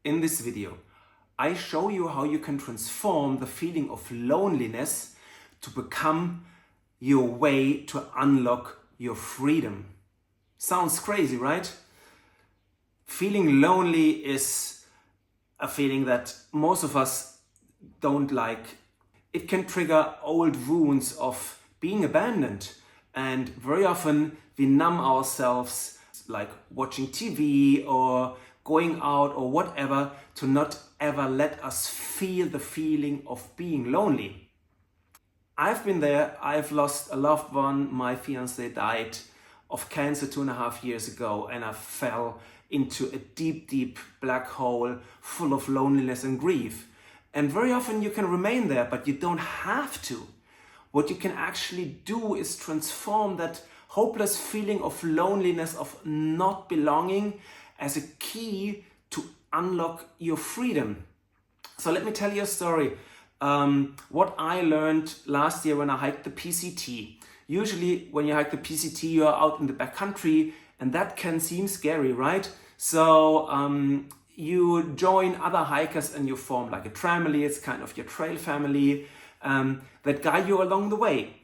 In this video, I show you how you can transform the feeling of loneliness to become your way to unlock your freedom. Sounds crazy, right? Feeling lonely is a feeling that most of us don't like. It can trigger old wounds of being abandoned, and very often we numb ourselves, like watching TV or going out or whatever, to not ever let us feel the feeling of being lonely. I've been there. I've lost a loved one. My fiance died of cancer 2.5 years ago, and I fell into a deep, deep black hole full of loneliness and grief. And very often you can remain there, but you don't have to. What you can actually do is transform that hopeless feeling of loneliness, of not belonging, as a key to unlock your freedom. So let me tell you a story. What I learned last year when I hiked the PCT. Usually when you hike the PCT, you are out in the backcountry, and that can seem scary, right? So you join other hikers and you form like a tramily. It's kind of your trail family that guide you along the way.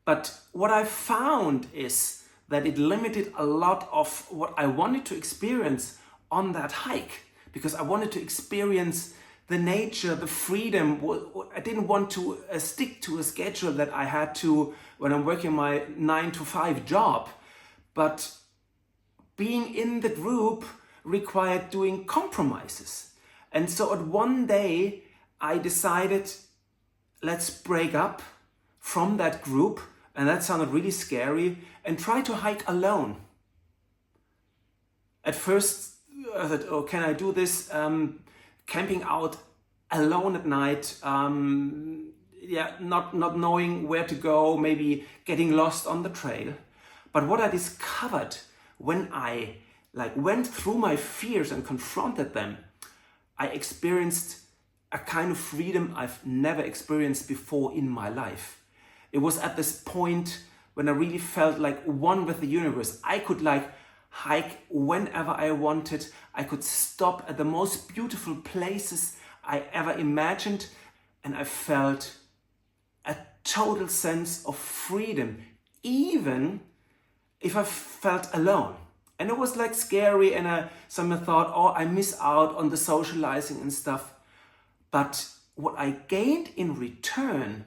But what I found is that it limited a lot of what I wanted to experience on that hike, because I wanted to experience the nature, the freedom. I didn't want to stick to a schedule that I had to when I'm working my 9-to-5 job. But being in the group required doing compromises. And so at one day I decided, let's break up from that group. And that sounded really scary, and try to hike alone. At first I thought, oh, can I do this? Camping out alone at night, not knowing where to go, maybe getting lost on the trail. But what I discovered when I went through my fears and confronted them, I experienced a kind of freedom I've never experienced before in my life. It was at this point when I really felt like one with the universe. I could hike whenever I wanted. I could stop at the most beautiful places I ever imagined. And I felt a total sense of freedom, even if I felt alone. And it was scary, and someone thought, oh, I miss out on the socializing and stuff. But what I gained in return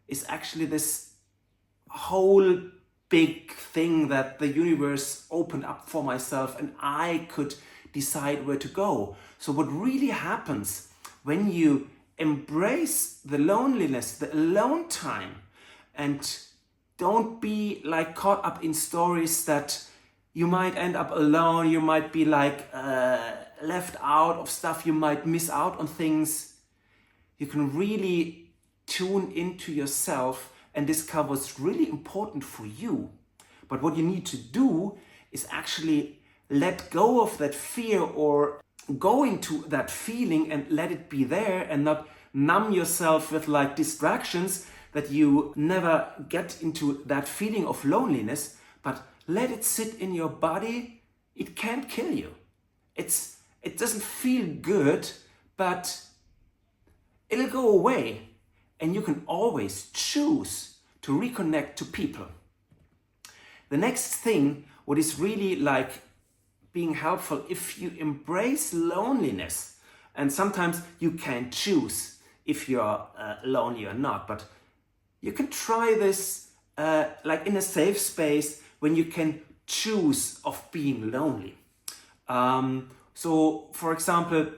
is actually this whole big thing that the universe opened up for myself, and I could decide where to go. So what really happens when you embrace the loneliness, the alone time, and don't be caught up in stories that you might end up alone, you might be left out of stuff, you might miss out on things. You can really tune into yourself and discover what's really important for you. But what you need to do is actually let go of that fear, or go into that feeling and let it be there, and not numb yourself with distractions that you never get into that feeling of loneliness, but let it sit in your body. It can't kill you. It doesn't feel good, but it'll go away. And you can always choose to reconnect to people. The next thing, what is really being helpful, if you embrace loneliness, and sometimes you can't choose if you're lonely or not, but you can try this in a safe space when you can choose of being lonely. So, for example,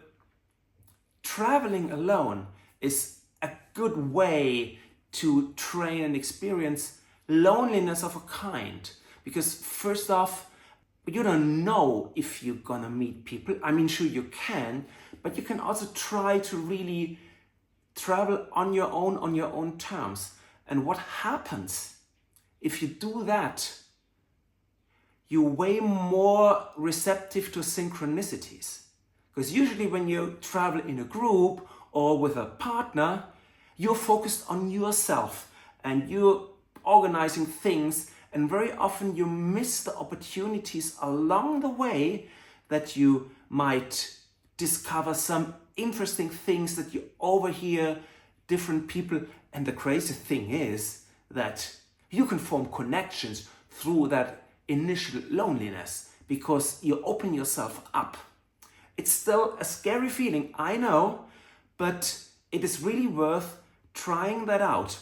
traveling alone is a good way to train and experience loneliness of a kind. Because first off, you don't know if you're gonna meet people. I mean, sure you can, but you can also try to really travel on your own terms. And what happens if you do that? You're way more receptive to synchronicities. Because usually when you travel in a group or with a partner, you're focused on yourself and you're organizing things, and very often you miss the opportunities along the way that you might discover some interesting things, that you overhear different people. And the crazy thing is that you can form connections through that initial loneliness because you open yourself up. It's still a scary feeling, I know, but it is really worth trying that out.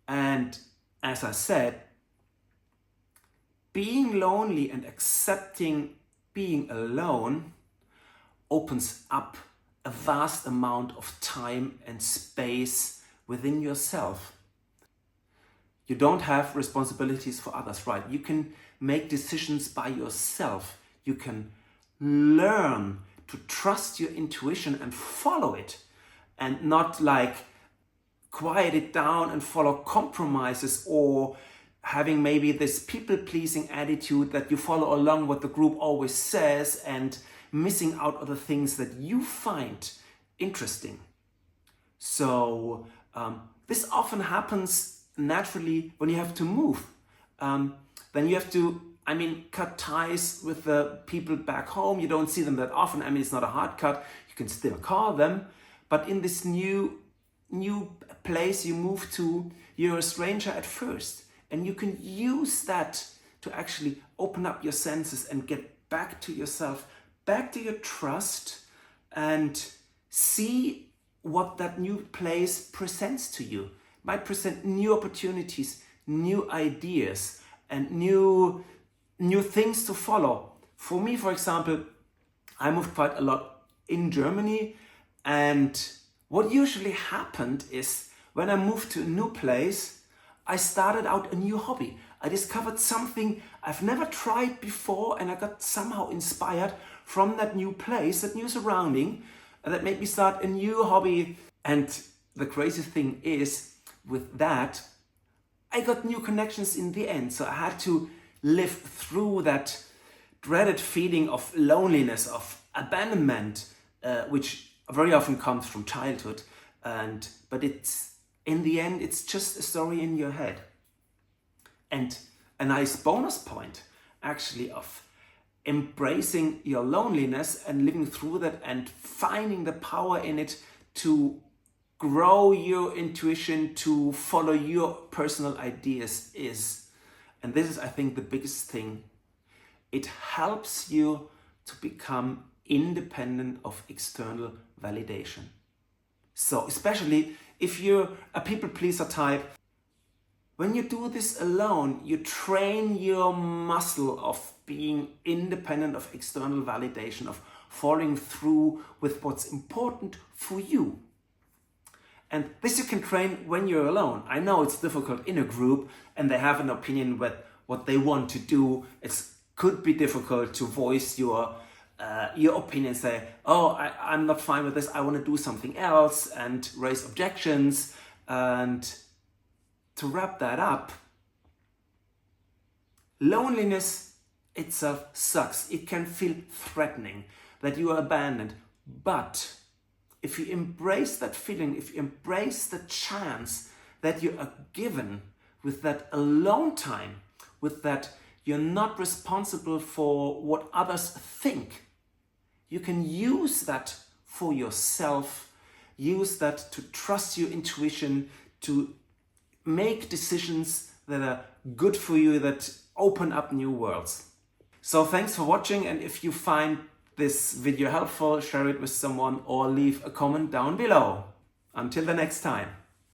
And as I said, being lonely and accepting being alone opens up a vast amount of time and space within yourself. You don't have responsibilities for others, right? You can make decisions by yourself. You can learn to trust your intuition and follow it, and not like quiet it down and follow compromises, or having maybe this people-pleasing attitude that you follow along what the group always says and missing out on the things that you find interesting. So this often happens naturally when you have to move. Then you have to, cut ties with the people back home. You don't see them that often. It's not a hard cut. You can still call them. But in this new place you move to, you're a stranger at first. And you can use that to actually open up your senses and get back to yourself, back to your trust, and see what that new place presents to you. It might present new opportunities, new ideas, and new things to follow. For me, for example, I moved quite a lot in Germany, and what usually happened is when I moved to a new place, I started out a new hobby. I discovered something I've never tried before, and I got somehow inspired from that new place, that new surrounding, that made me start a new hobby. And the crazy thing is, with that, I got new connections in the end. So I had to live through that dreaded feeling of loneliness, of abandonment, which very often comes from childhood. But in the end, it's just a story in your head. And a nice bonus point, actually, of embracing your loneliness and living through that and finding the power in it to grow your intuition, to follow your personal ideas is, and this is, I think, the biggest thing, it helps you to become independent of external validation. So especially if you're a people pleaser type, when you do this alone, you train your muscle of being independent of external validation, of following through with what's important for you. And this you can train when you're alone. I know it's difficult in a group and they have an opinion with what they want to do. It could be difficult to voice your opinion, say, I'm not fine with this, I want to do something else, and raise objections. And to wrap that up, loneliness itself sucks. It can feel threatening that you are abandoned. But if you embrace that feeling, if you embrace the chance that you are given with that alone time, with that you're not responsible for what others think, you can use that for yourself, use that to trust your intuition, to make decisions that are good for you, that open up new worlds. So thanks for watching, and if you find this video helpful, share it with someone or leave a comment down below. Until the next time.